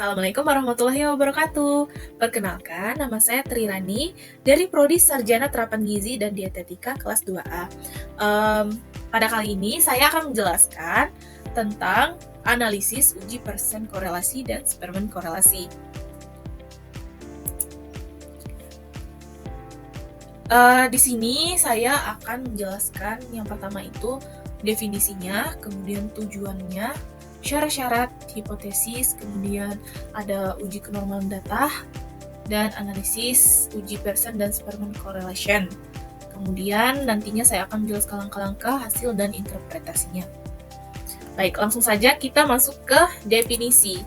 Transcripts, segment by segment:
Assalamualaikum warahmatullahi wabarakatuh. Perkenalkan, nama saya Trirani dari Prodi Sarjana Terapan Gizi dan Dietetika kelas 2A. Pada kali ini saya akan menjelaskan tentang analisis uji persen korelasi dan Spearman korelasi. Di sini saya akan menjelaskan yang pertama itu definisinya, kemudian tujuannya, syarat-syarat, hipotesis, kemudian ada uji kenormalan data, dan analisis uji Pearson dan Spearman correlation. Kemudian nantinya saya akan menjelaskan langkah-langkah, hasil, dan interpretasinya. Baik, langsung saja kita masuk ke definisi.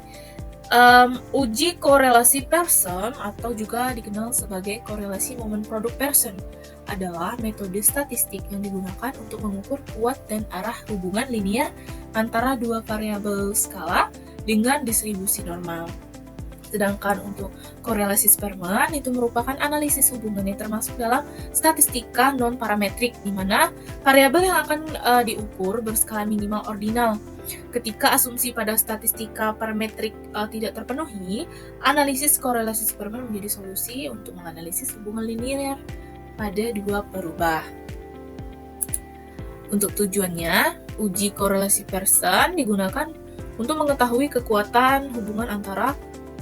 Uji korelasi Pearson atau juga dikenal sebagai korelasi momen produk Pearson adalah metode statistik yang digunakan untuk mengukur kuat dan arah hubungan linear antara dua variabel skala dengan distribusi normal. Sedangkan untuk korelasi Spearman itu merupakan analisis hubungan yang termasuk dalam statistika non-parametrik, di mana variabel yang akan diukur berskala minimal ordinal. Ketika asumsi pada statistika parametrik tidak terpenuhi, analisis korelasi Spearman menjadi solusi untuk menganalisis hubungan linear pada dua perubah. Untuk tujuannya, uji korelasi Pearson digunakan untuk mengetahui kekuatan hubungan antara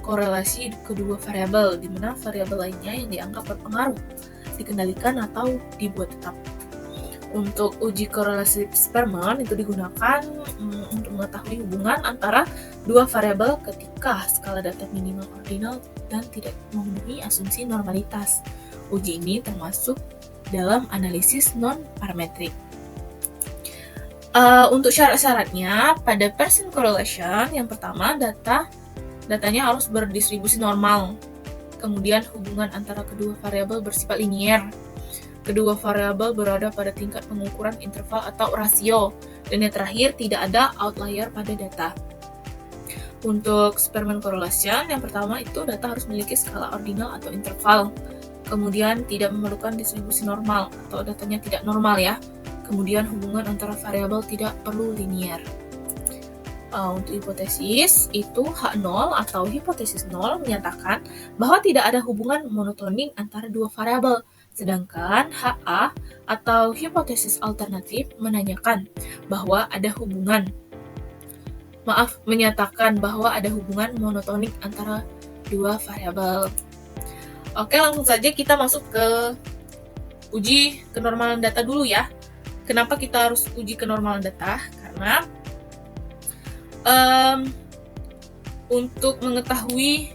korelasi kedua variabel, di mana variabel lainnya yang dianggap berpengaruh dikendalikan atau dibuat tetap. Untuk uji korelasi Spearman itu digunakan untuk mengetahui hubungan antara dua variabel ketika skala data minimal ordinal dan tidak memenuhi asumsi normalitas. Uji ini termasuk dalam analisis non-parametrik. Untuk syarat-syaratnya, pada Pearson correlation yang pertama datanya harus berdistribusi normal. Kemudian hubungan antara kedua variabel bersifat linier. Kedua variabel berada pada tingkat pengukuran interval atau rasio, dan yang terakhir tidak ada outlier pada data. Untuk Spearman correlation, yang pertama itu data harus memiliki skala ordinal atau interval, kemudian tidak memerlukan distribusi normal atau datanya tidak normal ya. Kemudian hubungan antara variabel tidak perlu linier. Untuk hipotesis itu H0 atau hipotesis 0 menyatakan bahwa tidak ada hubungan monotonik antara dua variabel. Sedangkan HA atau hipotesis alternatif menyatakan bahwa ada hubungan monotonik antara dua variabel. Oke, langsung saja kita masuk ke uji kenormalan data dulu ya. Kenapa kita harus uji kenormalan data? Karena untuk mengetahui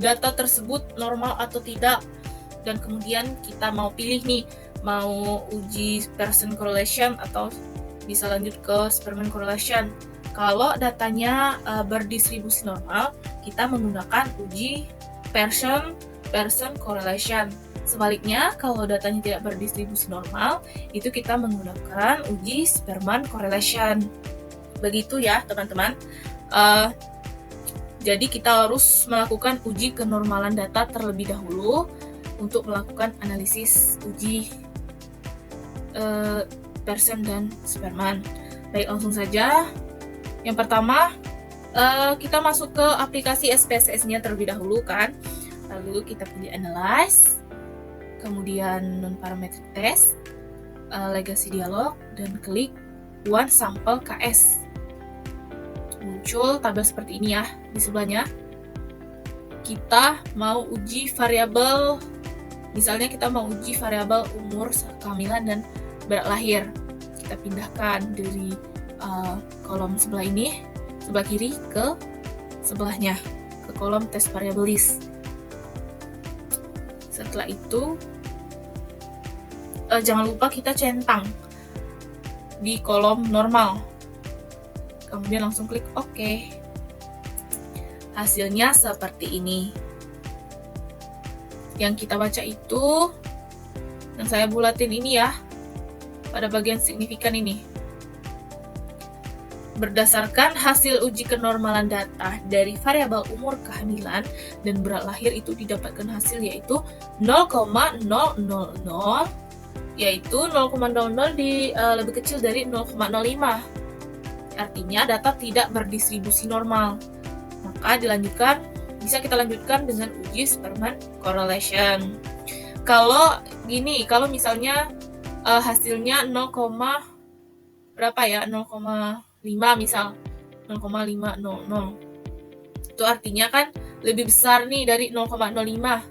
data tersebut normal atau tidak, dan kemudian kita mau pilih nih, mau uji Pearson correlation atau bisa lanjut ke Spearman correlation. Kalau datanya berdistribusi normal, kita menggunakan uji Pearson correlation. Sebaliknya, kalau datanya tidak berdistribusi normal, itu kita menggunakan uji Spearman correlation. Begitu ya teman-teman. Jadi kita harus melakukan uji kenormalan data terlebih dahulu untuk melakukan analisis uji Pearson dan Spearman. Baik, langsung saja. Yang pertama, kita masuk ke aplikasi SPSS-nya terlebih dahulu kan. Lalu kita pilih Analyze, kemudian Non-Parametric Test, Legacy Dialog, dan klik One Sample KS. Muncul tabel seperti ini ya di sebelahnya. Kita mau uji variabel, misalnya kita mau uji variabel umur, kehamilan, dan berat lahir. Kita pindahkan dari kolom sebelah ini, sebelah kiri ke sebelahnya, ke kolom test variable list. Setelah itu, jangan lupa kita centang di kolom normal. Kemudian langsung klik OK. Hasilnya seperti ini. Yang kita baca itu, yang saya bulatin ini ya, pada bagian signifikan ini. Berdasarkan hasil uji kenormalan data dari variabel umur, kehamilan, dan berat lahir itu didapatkan hasil yaitu 0,000, yaitu 0,00 lebih kecil dari 0,05. Artinya data tidak berdistribusi normal. maka bisa kita lanjutkan dengan uji Spearman correlation. Kalau misalnya hasilnya 0,5 misal 0,500, itu artinya kan lebih besar nih dari 0,05,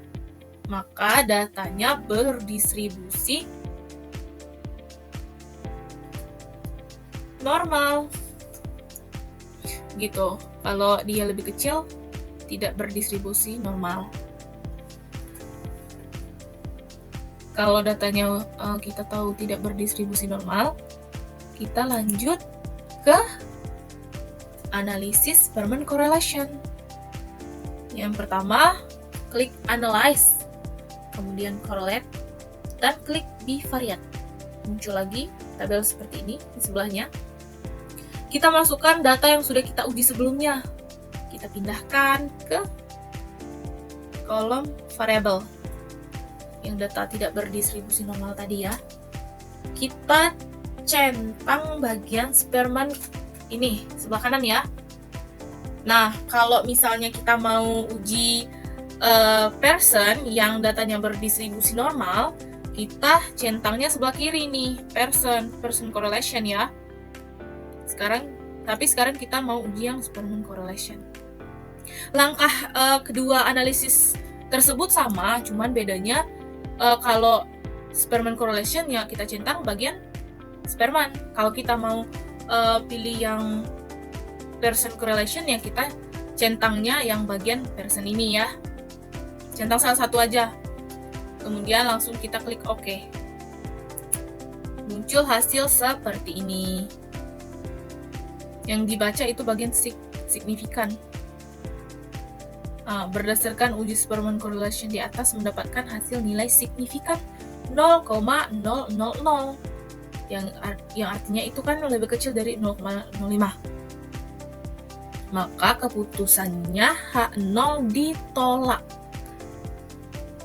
maka datanya berdistribusi normal gitu. Kalau dia lebih kecil, tidak berdistribusi normal. Kalau datanya kita tahu tidak berdistribusi normal, kita lanjut ke analisis Spearman correlation. Yang pertama, klik analyze, kemudian correlate, dan klik bivariate. Muncul lagi tabel seperti ini di sebelahnya. Kita masukkan data yang sudah kita uji sebelumnya. Kita pindahkan ke kolom variabel yang data tidak berdistribusi normal tadi ya. Kita centang bagian Spearman ini sebelah kanan ya. Nah, kalau misalnya kita mau uji person yang datanya berdistribusi normal, kita centangnya sebelah kiri nih, person correlation ya. Sekarang kita mau uji yang Spearman correlation. Langkah kedua analisis tersebut sama, cuman bedanya kalau Spearman correlation ya kita centang bagian Spearman. Kalau kita mau pilih yang person correlation ya kita centangnya yang bagian person ini ya. Centang salah satu aja. Kemudian langsung kita klik OK. Muncul hasil seperti ini. Yang dibaca itu bagian signifikan. Berdasarkan uji Spearman correlation di atas mendapatkan hasil nilai signifikan 0,000, yang artinya itu kan lebih kecil dari 0,05. Maka keputusannya H0 ditolak.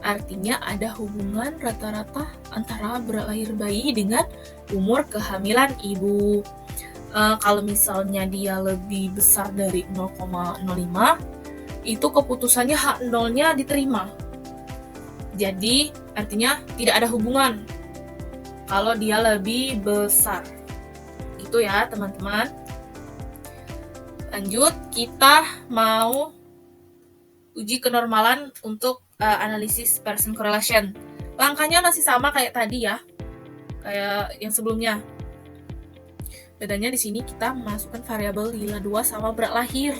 Artinya ada hubungan rata-rata antara berat lahir bayi dengan umur kehamilan ibu. Kalau misalnya dia lebih besar dari 0,05, itu keputusannya H0-nya diterima. Jadi artinya tidak ada hubungan kalau dia lebih besar. Gitu ya teman-teman. Lanjut, kita mau uji kenormalan untuk analisis person correlation. Langkahnya masih sama kayak tadi ya, kayak yang sebelumnya. Bedanya di sini kita masukkan variabel lila 2 sama berat lahir.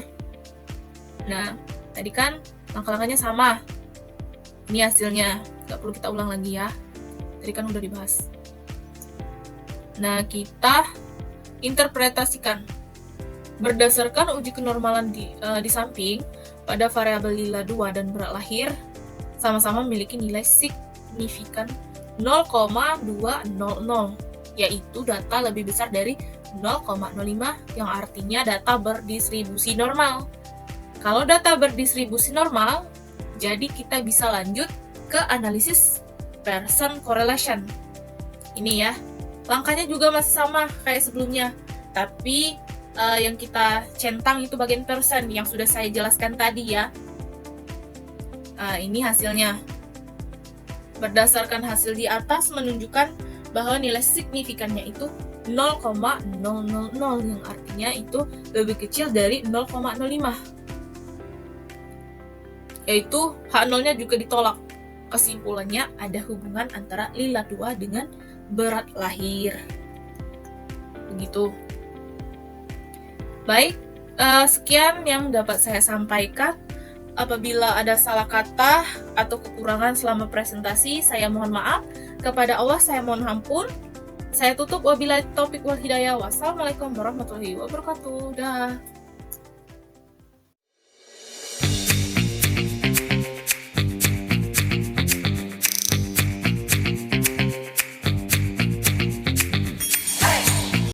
Nah, tadi kan langkah-langkahnya sama. Ini hasilnya, nggak perlu kita ulang lagi ya. Tadi kan udah dibahas. Nah, kita interpretasikan. Berdasarkan uji kenormalan di samping, pada variabel lila 2 dan berat lahir sama-sama memiliki nilai signifikan 0,200, yaitu data lebih besar dari 0,05 yang artinya data berdistribusi normal. Kalau data berdistribusi normal, jadi kita bisa lanjut ke analisis person correlation. Ini ya, langkahnya juga masih sama kayak sebelumnya, tapi yang kita centang itu bagian person yang sudah saya jelaskan tadi ya. Ini hasilnya. Berdasarkan hasil di atas menunjukkan bahwa nilai signifikannya itu 0,000, yang artinya itu lebih kecil dari 0,05. Yaitu H0-nya juga ditolak. Kesimpulannya ada hubungan antara lila 2 dengan berat lahir. Begitu. Baik, sekian yang dapat saya sampaikan. Apabila ada salah kata atau kekurangan selama presentasi, saya mohon maaf. Kepada Allah saya mohon ampun. Saya tutup wabillahi taufik wal hidayah. Wassalamualaikum warahmatullahi wabarakatuh. Dah.